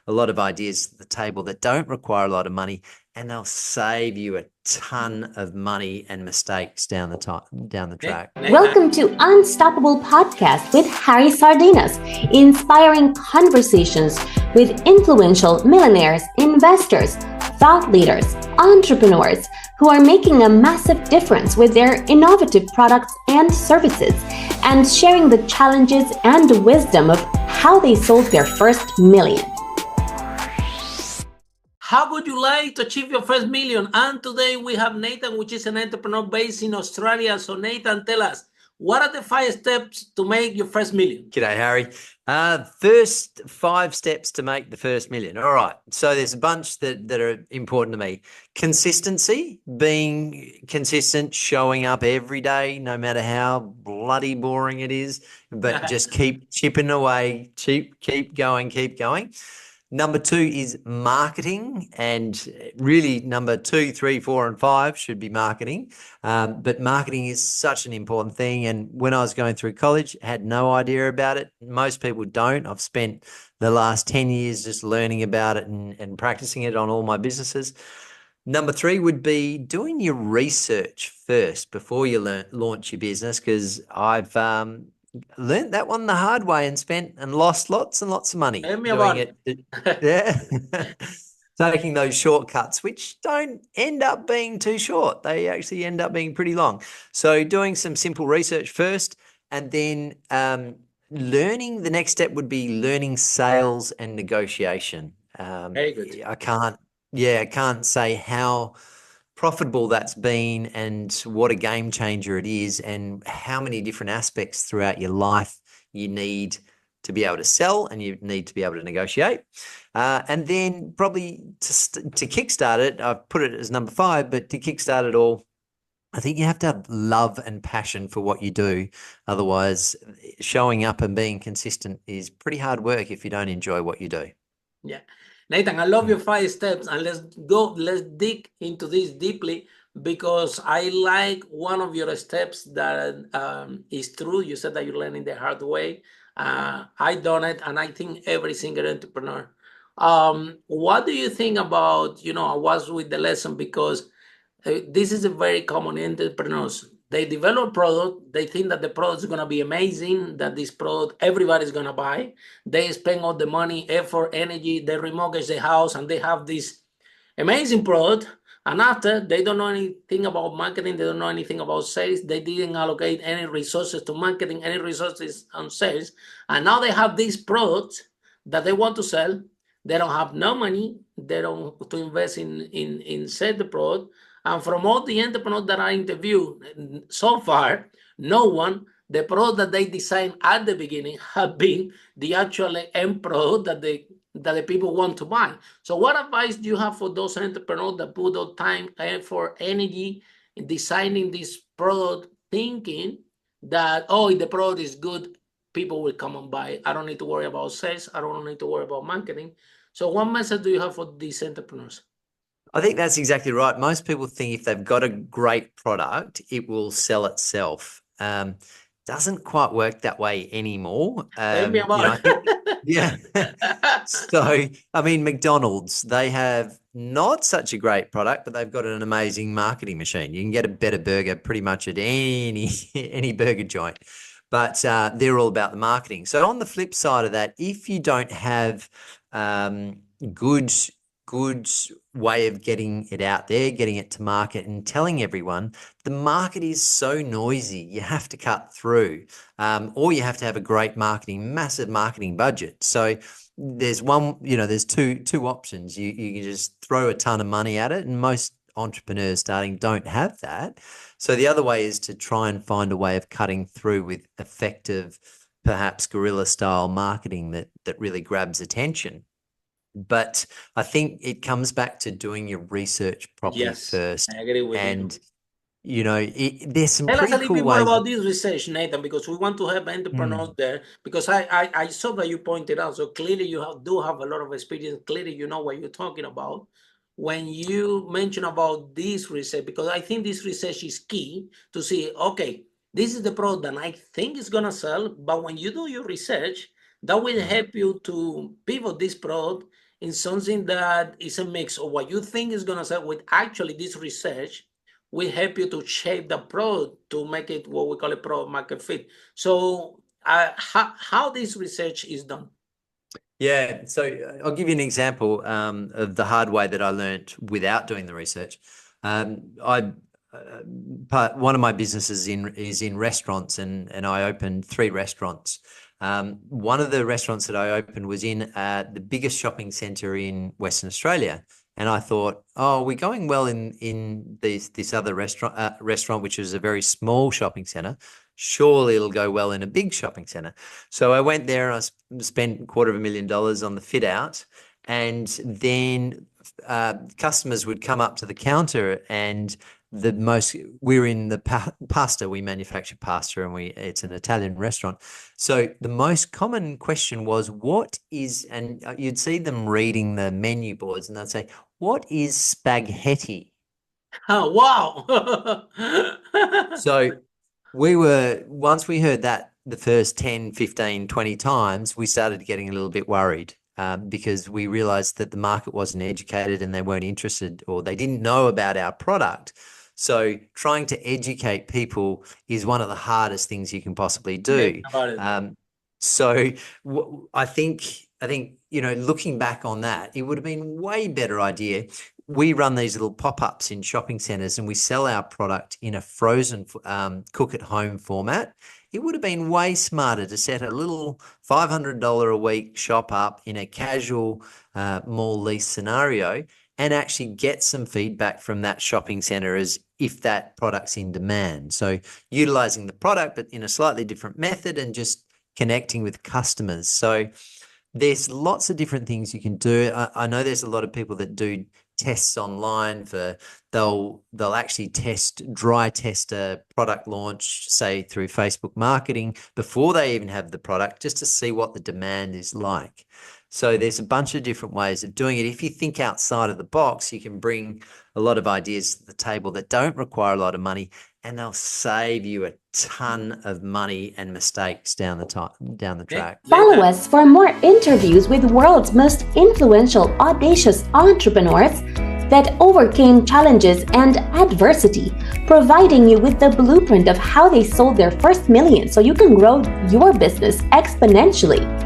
a lot of ideas to the table that don't require a lot of money, and they'll save you a ton of money and mistakes down the track. Welcome to Unstoppable Podcast with Harry Sardinas, inspiring conversations with influential millionaires, investors, thought leaders, entrepreneurs who are making a massive difference with their innovative products and services, and sharing the challenges and wisdom of how they sold their first million. How would you like to achieve your first million? And today we have Nathan, which is an entrepreneur based in Australia. So Nathan, tell us, what are the 5 steps to make your first million? G'day, Harry. First 5 steps to make the first million. All right. So there's a bunch that are important to me. Consistency, being consistent, showing up every day, no matter how bloody boring it is, but just keep chipping away, keep going. Number 2 is marketing, and really number 2, 3, 4, and 5 should be marketing. But marketing is such an important thing. And when I was going through college, I had no idea about it. Most people don't. I've spent the last 10 years just learning about it and practicing it on all my businesses. Number 3 would be doing your research first before you launch your business, because I've learned that one the hard way and lost lots and lots of money doing it. Yeah. Taking those shortcuts, which don't end up being too short. They actually end up being pretty long. So doing some simple research first, and then learning. The next step would be learning sales and negotiation. Very good. I can't say how profitable that's been and what a game changer it is, and how many different aspects throughout your life you need to be able to sell and you need to be able to negotiate. And then probably to kickstart it, I've put it as number 5, but to kickstart it all, I think you have to have love and passion for what you do. Otherwise, showing up and being consistent is pretty hard work if you don't enjoy what you do. Yeah. Nathan, I love your 5 steps, and let's dig into this deeply, because I like one of your steps that is true. You said that you're learning the hard way. I done it, and I think every single entrepreneur. What do you think about, I was with the lesson, because this is a very common in entrepreneurs. They develop product, they think that the product is going to be amazing, that this product everybody's going to buy. They spend all the money, effort, energy, they remortgage the house, and they have this amazing product. And after, they don't know anything about marketing, they don't know anything about sales, they didn't allocate any resources to marketing, any resources on sales. And now they have these products that they want to sell. They don't have no money, they don't to invest in sell the product. And from all the entrepreneurs that I interviewed so far, no one, the product that they designed at the beginning have been the actual end product that the people want to buy. So what advice do you have for those entrepreneurs that put out time, effort, energy in designing this product, thinking that, if the product is good, people will come and buy it. I don't need to worry about sales. I don't need to worry about marketing. So what message do you have for these entrepreneurs? I think that's exactly right. Most people think if they've got a great product, it will sell itself. Doesn't quite work that way anymore. Yeah. So, I mean, McDonald's, they have not such a great product, but they've got an amazing marketing machine. You can get a better burger pretty much at any burger joint, but they're all about the marketing. So on the flip side of that, if you don't have good way of getting it out there, getting it to market and telling everyone, the market is so noisy, you have to cut through, or you have to have a great massive marketing budget. So there's two options. You can just throw a ton of money at it, and most entrepreneurs starting don't have that. So the other way is to try and find a way of cutting through with effective, perhaps guerrilla style marketing that really grabs attention. But I think it comes back to doing your research properly first. I agree with you. There's some Tell us a pretty little cool bit more ways. about this research, Nathan, because we want to help entrepreneurs there. Because I saw that you pointed out, so clearly you do have a lot of experience. Clearly you know what you're talking about when you mention about this research, because I think this research is key to see, okay, this is the product that I think is going to sell, but when you do your research, that will help you to pivot this product in something that is a mix of what you think is going to sell with actually this research will help you to shape the product to make it what we call a product market fit. So how this research is done? Yeah, so I'll give you an example of the hard way that I learned without doing the research. One of my businesses is in restaurants, and I opened 3 restaurants. One of the restaurants that I opened was in the biggest shopping centre in Western Australia, and I thought, oh, we're going well in this other restaurant, which is a very small shopping centre. Surely it'll go well in a big shopping centre. So I went there and I spent $250,000 on the fit out, and then customers would come up to the counter, and we're in the pasta, we manufacture pasta, and it's an Italian restaurant. So the most common question was, and you'd see them reading the menu boards, and they'd say, what is spaghetti? Oh, wow. So once we heard that the first 10, 15, 20 times, we started getting a little bit worried because we realized that the market wasn't educated and they weren't interested, or they didn't know about our product. So trying to educate people is one of the hardest things you can possibly do. So I think, looking back on that, it would have been a way better idea. We run these little pop-ups in shopping centres, and we sell our product in a frozen cook-at-home format. It would have been way smarter to set a little $500 a week shop up in a casual mall lease scenario and actually get some feedback from that shopping centre as if that product's in demand. So utilising the product, but in a slightly different method, and just connecting with customers. So there's lots of different things you can do. I know there's a lot of people that do tests online they'll actually dry test a product launch, say through Facebook marketing, before they even have the product, just to see what the demand is like. So there's a bunch of different ways of doing it. If you think outside of the box, you can bring a lot of ideas to the table that don't require a lot of money, and they'll save you a ton of money and mistakes down the track. Follow us for more interviews with world's most influential, audacious entrepreneurs that overcame challenges and adversity, providing you with the blueprint of how they sold their first million so you can grow your business exponentially.